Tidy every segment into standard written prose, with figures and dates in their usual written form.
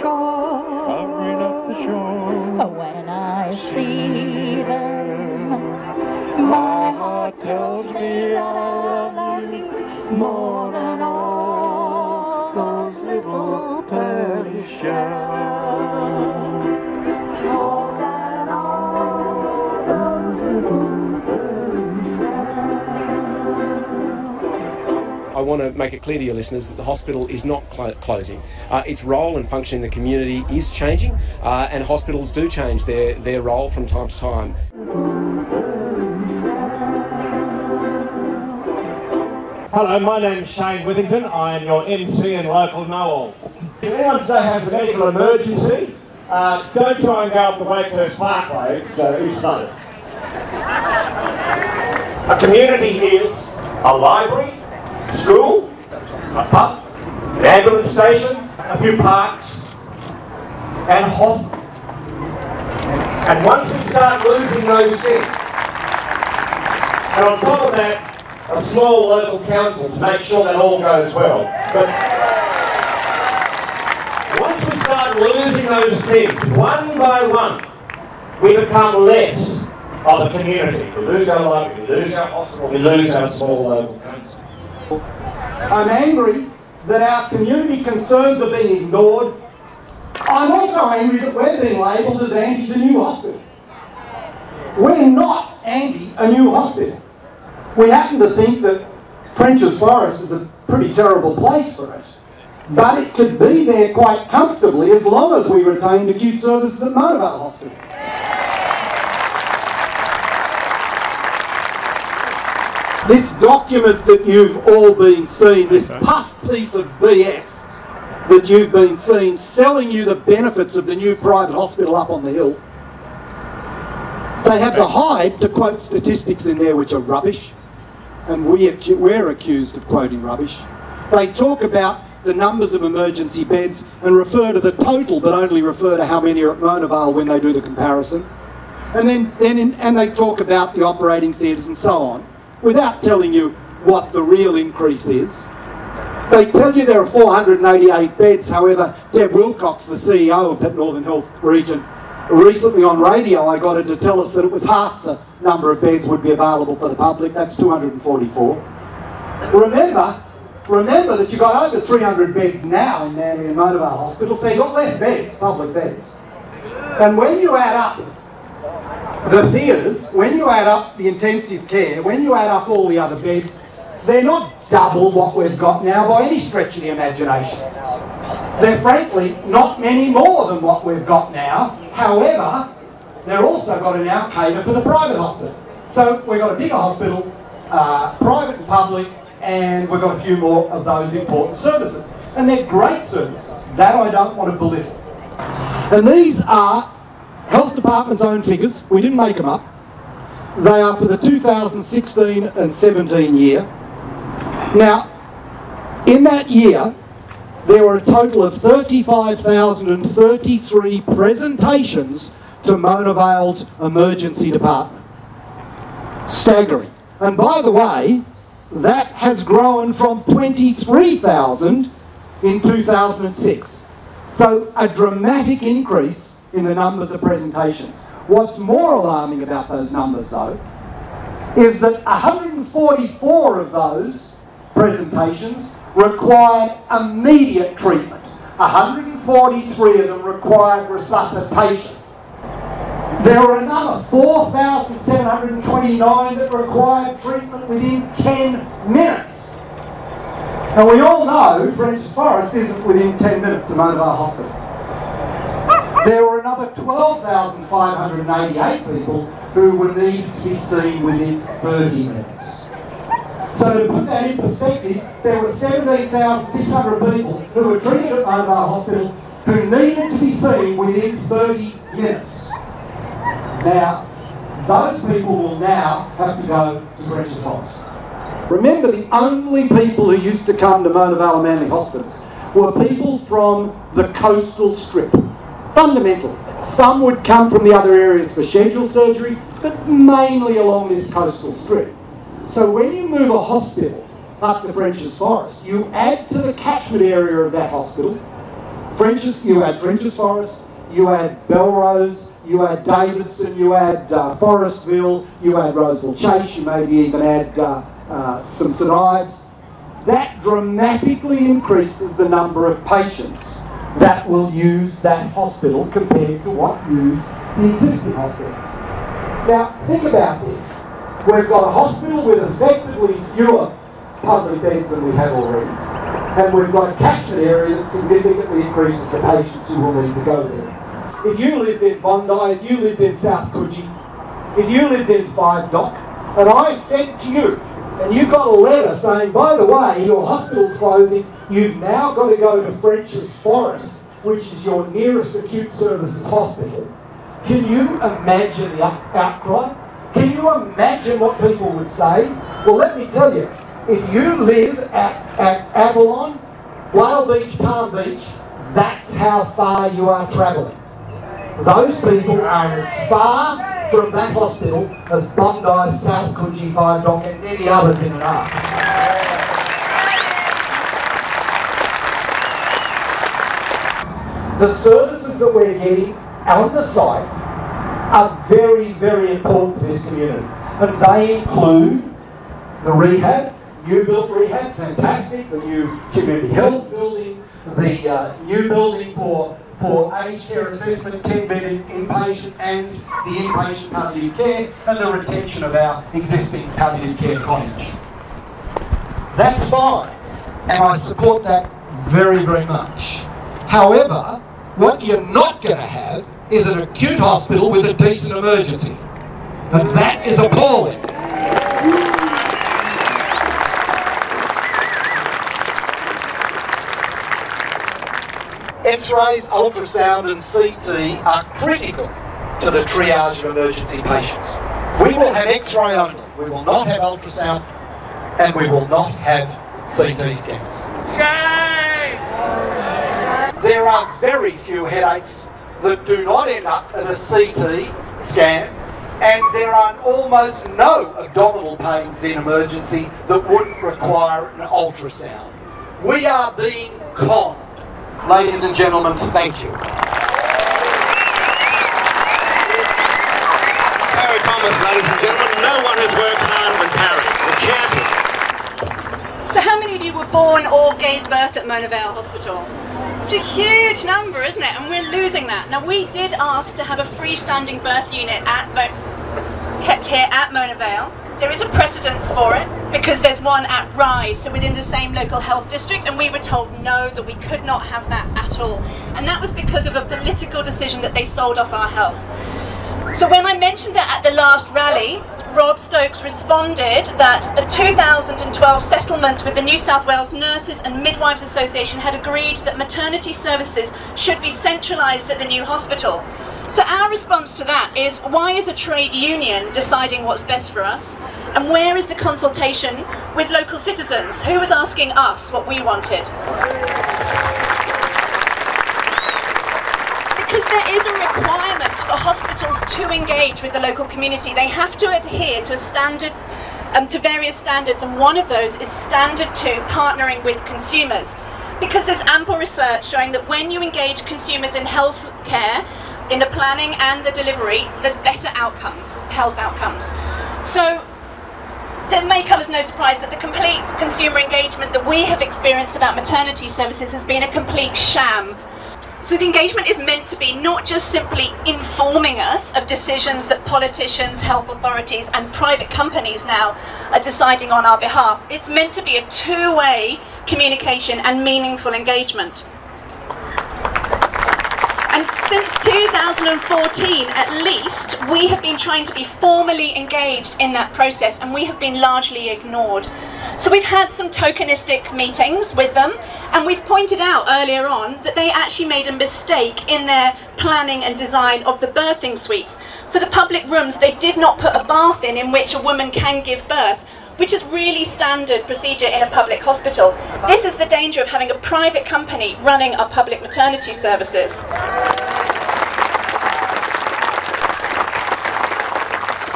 shore. Covering up the shore. When I see them, my heart tells me I love you more than all those little pearly shells. More than all those little pearly shells. I want to make it clear to your listeners that the hospital is not closing. Its role and function in the community is changing, and hospitals do change their role from time to time. Hello, my name's Shane Withington. I am your MC and local know-all. If anyone today has a medical emergency, don't try and go up the Wakehurst Parkway, it's flooded. A community is a library, school, a pub, an ambulance station, a few parks, and hospital. And once we start losing those things, and on top of that, a small local council to make sure that all goes well. But once we start losing those things, one by one, we become less of a community. We lose our library, we lose our hospital, we lose our small local council. I'm angry that our community concerns are being ignored. I'm also angry that we're being labelled as anti the new hospital. We're not anti a new hospital. We happen to think that French's Forest is a pretty terrible place for it, but it could be there quite comfortably as long as we retained acute services at Vale Hospital. This document that you've all been seeing, this puff piece of BS that you've been seeing, selling you the benefits of the new private hospital up on the hill, they have the hide to quote statistics in there which are rubbish, and we're accused of quoting rubbish. They talk about the numbers of emergency beds and refer to the total, but only refer to how many are at Mona Vale when they do the comparison. And then they talk about the operating theatres and so on, without telling you what the real increase is. They tell you there are 488 beds, however, Deb Wilcox, the CEO of that Northern Health region, recently on radio I got her to tell us that it was half the number of beds would be available for the public. That's 244. Remember that you've got over 300 beds now in Manly and Mona Vale Hospital, so you've got less beds, public beds. And when you add up the theatres, when you add up the intensive care, when you add up all the other beds, they're not double what we've got now by any stretch of the imagination. They're frankly not many more than what we've got now. However, they're also got to now cater for the private hospital. So we've got a bigger hospital, private and public, and we've got a few more of those important services. And they're great services. That I don't want to belittle. And these are Health Department's own figures. We didn't make them up. They are for the 2016 and 17 year. Now, in that year, there were a total of 35,033 presentations to Mona Vale's emergency department. Staggering. And by the way, that has grown from 23,000 in 2006. So a dramatic increase in the numbers of presentations. What's more alarming about those numbers though, is that 144 of those presentations required immediate treatment. 143 of them required resuscitation. There were another 4,729 that required treatment within 10 minutes. And we all know French's Forest isn't within 10 minutes of Mona Vale Hospital. There were another 12,588 people who were needed to be seen within 30 minutes. So to put that in perspective, there were 17,600 people who were treated at Mona Vale Hospital who needed to be seen within 30 minutes. Now, those people will now have to go to French's Forest. Remember, the only people who used to come to Mona Vale and Manly hospitals were people from the coastal strip. Fundamentally, some would come from the other areas for scheduled surgery, but mainly along this coastal strip. So when you move a hospital up to French's Forest, you add to the catchment area of that hospital You add Frenchs Forest, you add Belrose, you add Davidson, you add Forestville, you add Roseville Chase, you maybe even add some St Ives. That dramatically increases the number of patients that will use that hospital compared to what use the existing hospitals. Now, think about this. We've got a hospital with effectively fewer public beds than we have already, and we've got a catchment area that significantly increases the patients who will need to go there. If you lived in Bondi, if you lived in South Coogee, if you lived in Five Dock, and I said to you, and you got a letter saying, by the way, your hospital's closing, you've now got to go to Frenchs Forest, which is your nearest acute services hospital. Can you imagine the outcry? Can you imagine what people would say? Well, let me tell you, if you live at Avalon, Whale Beach, Palm Beach, that's how far you are travelling. Those people are as far from that hospital as Bondi, South Coogee, Five Dock and many others in and out. The services that we're getting on the site are very, very important to this community. And they include the rehab, new built rehab, fantastic, the new community health building, the new building for aged care assessment, 10-bed inpatient and the inpatient palliative care, and the retention of our existing palliative care cottage. That's fine, and I support that very, very much. However, what you're not going to have is an acute hospital with a decent emergency. And that is appalling. X-rays, ultrasound and CT are critical to the triage of emergency patients. We will have X-ray only. We will not have ultrasound and we will not have CT scans. Shame! There are very few headaches that do not end up in a CT scan, and there are almost no abdominal pains in emergency that wouldn't require an ultrasound. We are being conned. Ladies and gentlemen, thank you. Harry Thomas, ladies and gentlemen, no one has worked harder than Harry, the champion. So how many of you were born or gave birth at Mona Vale Hospital? It's a huge number, isn't it? And we're losing that. Now, we did ask to have a freestanding birth unit kept here at Mona Vale. There is a precedence for it because there's one at Rise, so within the same local health district, and we were told no, that we could not have that at all. And that was because of a political decision that they sold off our health. So when I mentioned that at the last rally, Rob Stokes responded that a 2012 settlement with the New South Wales Nurses and Midwives Association had agreed that maternity services should be centralised at the new hospital. So our response to that is, why is a trade union deciding what's best for us? And where is the consultation with local citizens? Who was asking us what we wanted? Because there is a requirement for hospitals to engage with the local community. They have to adhere to a standard, to various standards, and one of those is standard 2, partnering with consumers. Because there's ample research showing that when you engage consumers in health care, in the planning and the delivery, there's better outcomes, health outcomes. So it may come as no surprise that the complete consumer engagement that we have experienced about maternity services has been a complete sham. So the engagement is meant to be not just simply informing us of decisions that politicians, health authorities and private companies now are deciding on our behalf. It's meant to be a two-way communication and meaningful engagement. And since 2014, at least, we have been trying to be formally engaged in that process, and we have been largely ignored. So we've had some tokenistic meetings with them, and we've pointed out earlier on that they actually made a mistake in their planning and design of the birthing suites. For the public rooms, they did not put a bath in which a woman can give birth, which is really standard procedure in a public hospital. This is the danger of having a private company running our public maternity services.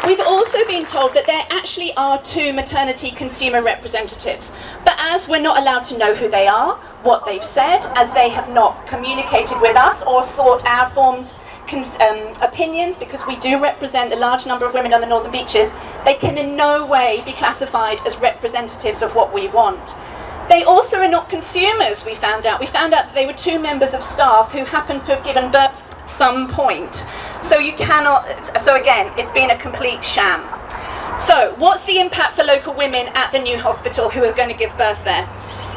We've also also been told that there actually are 2 maternity consumer representatives, but as we're not allowed to know who they are, what they've said, as they have not communicated with us or sought our formed opinions, because we do represent a large number of women on the Northern Beaches, they can in no way be classified as representatives of what we want. They also are not consumers, we found out. We found out that they were 2 members of staff who happened to have given birth at some point. So you cannot, so again, it's been a complete sham. So what's the impact for local women at the new hospital who are going to give birth there?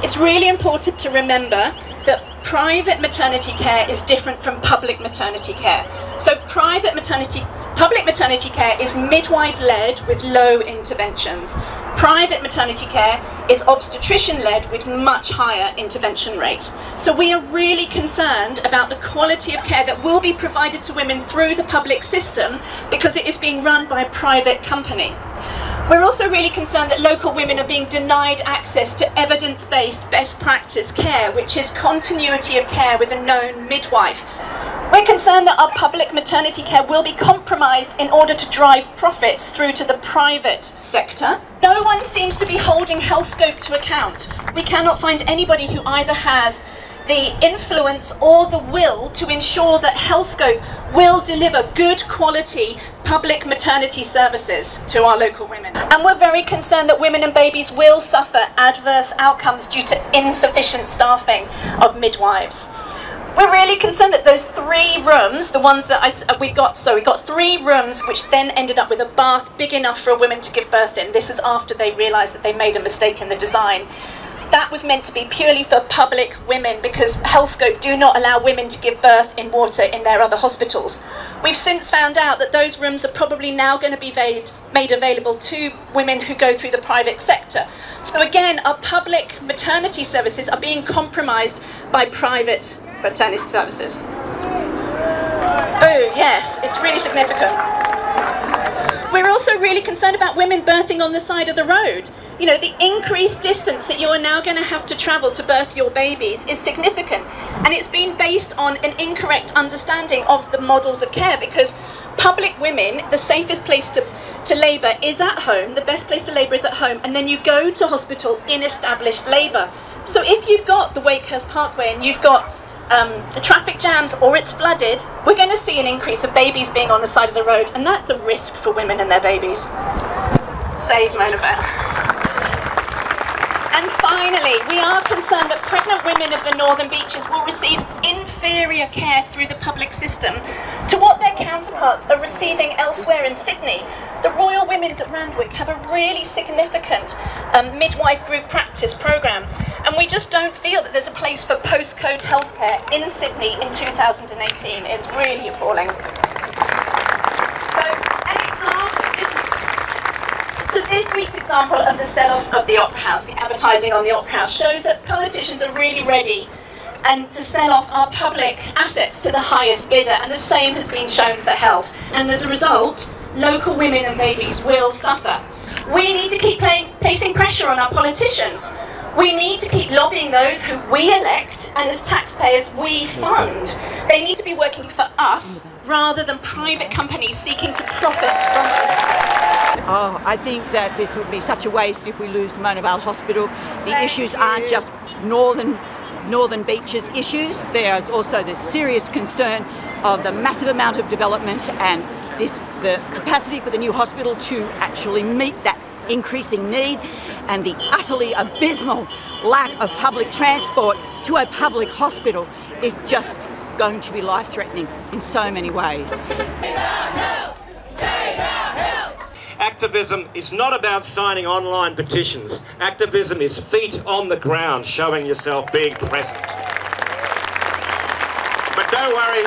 It's really important to remember that private maternity care is different from public maternity care. So public maternity care is midwife-led with low interventions. Private maternity care is obstetrician-led with much higher intervention rate. So we are really concerned about the quality of care that will be provided to women through the public system because it is being run by a private company. We're also really concerned that local women are being denied access to evidence-based best practice care, which is continuity of care with a known midwife. We're concerned that our public maternity care will be compromised in order to drive profits through to the private sector. No one seems to be holding HealthScope to account. We cannot find anybody who either has the influence or the will to ensure that HealthScope will deliver good quality public maternity services to our local women. And we're very concerned that women and babies will suffer adverse outcomes due to insufficient staffing of midwives. We're really concerned that those 3 rooms, the ones that we got 3 rooms which then ended up with a bath big enough for a woman to give birth in. This was after they realised that they made a mistake in the design. That was meant to be purely for public women because HealthScope do not allow women to give birth in water in their other hospitals. We've since found out that those rooms are probably now going to be made available to women who go through the private sector. So again, our public maternity services are being compromised by private maternity services. Oh yes, it's really significant. We're also really concerned about women birthing on the side of the road. You know, the increased distance that you are now going to have to travel to birth your babies is significant. And it's been based on an incorrect understanding of the models of care because public women, the safest place to labour is at home, the best place to labour is at home, and then you go to hospital in established labour. So if you've got the Wakehurst Parkway and you've got the traffic jams or it's flooded, we're going to see an increase of babies being on the side of the road, and that's a risk for women and their babies. Save Mona Vale. And finally, we are concerned that pregnant women of the Northern Beaches will receive inferior care through the public system to what their counterparts are receiving elsewhere in Sydney. The Royal Women's at Randwick have a really significant midwife group practice programme, and we just don't feel that there's a place for postcode healthcare in Sydney in 2018. It's really appalling. So this week's example of the sell-off of the Opera House, the advertising on the Opera House, shows that politicians are really ready and to sell off our public assets to the highest bidder, and the same has been shown for health. And as a result, local women and babies will suffer. We need to keep placing pressure on our politicians. We need to keep lobbying those who we elect and as taxpayers we fund. They need to be working for us rather than private companies seeking to profit from us. Oh, I think that this would be such a waste if we lose the Mona Vale Hospital. The issues aren't just Northern Beaches issues. There's also the serious concern of the massive amount of development and the capacity for the new hospital to actually meet that increasing need, and the utterly abysmal lack of public transport to a public hospital is just going to be life-threatening in so many ways. Activism is not about signing online petitions. Activism is feet on the ground, showing yourself, being present. But don't worry,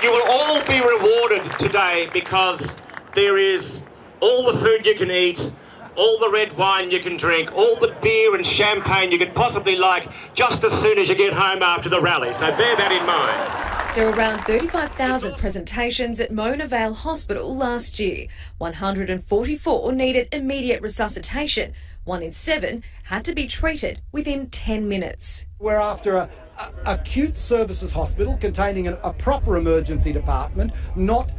you will all be rewarded today because there is all the food you can eat, all the red wine you can drink, all the beer and champagne you could possibly like just as soon as you get home after the rally. So bear that in mind. There were around 35,000 presentations at Mona Vale Hospital last year. 144 needed immediate resuscitation. 1 in 7 had to be treated within 10 minutes. We're after a acute services hospital containing a proper emergency department, not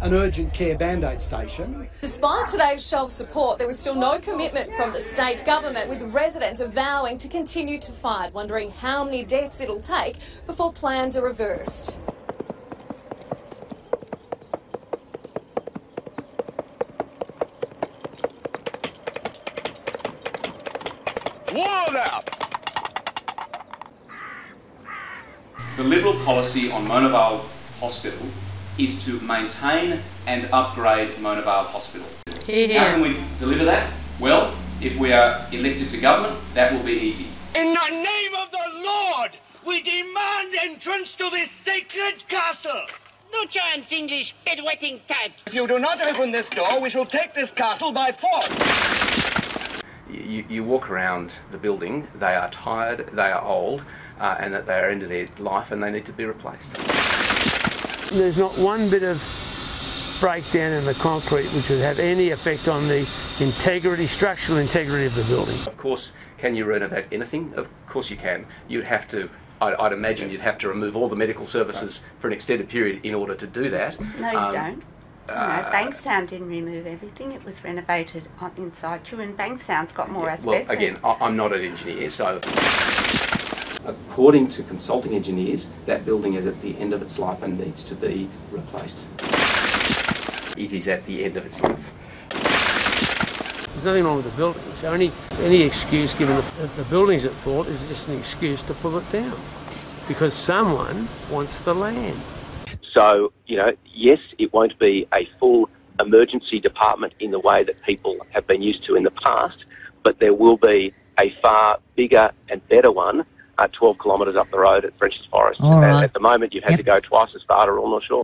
an urgent care Band-Aid station. Despite today's show of support, there was still no commitment from the state government, with residents vowing to continue to fight, wondering how many deaths it'll take before plans are reversed. The Liberal policy on Mona Vale Hospital is to maintain and upgrade Mona Vale Hospital. Yeah. How can we deliver that? Well, if we are elected to government, that will be easy. In the name of the Lord, we demand entrance to this sacred castle. No chance, English bedwetting types. If you do not open this door, we shall take this castle by force. You walk around the building, they are tired, they are old, and that they are into their life and they need to be replaced. There's not one bit of breakdown in the concrete which would have any effect on the integrity, structural integrity of the building. Of course, can you renovate anything? Of course you can. You'd have to, I'd imagine you'd have to remove all the medical services for an extended period in order to do that. No, you don't. No, Bankstown didn't remove everything. It was renovated on inside too, and Bankstown's got more asbestos. Well, again, I'm not an engineer, so according to consulting engineers, that building is at the end of its life and needs to be replaced. It is at the end of its life. There's nothing wrong with the building, so any excuse given that the building's at fault is just an excuse to pull it down, because someone wants the land. So, yes, it won't be a full emergency department in the way that people have been used to in the past, but there will be a far bigger and better one 12 kilometres up the road at French's Forest. All right. At the moment, you've had to go twice as far to Royal North Shore.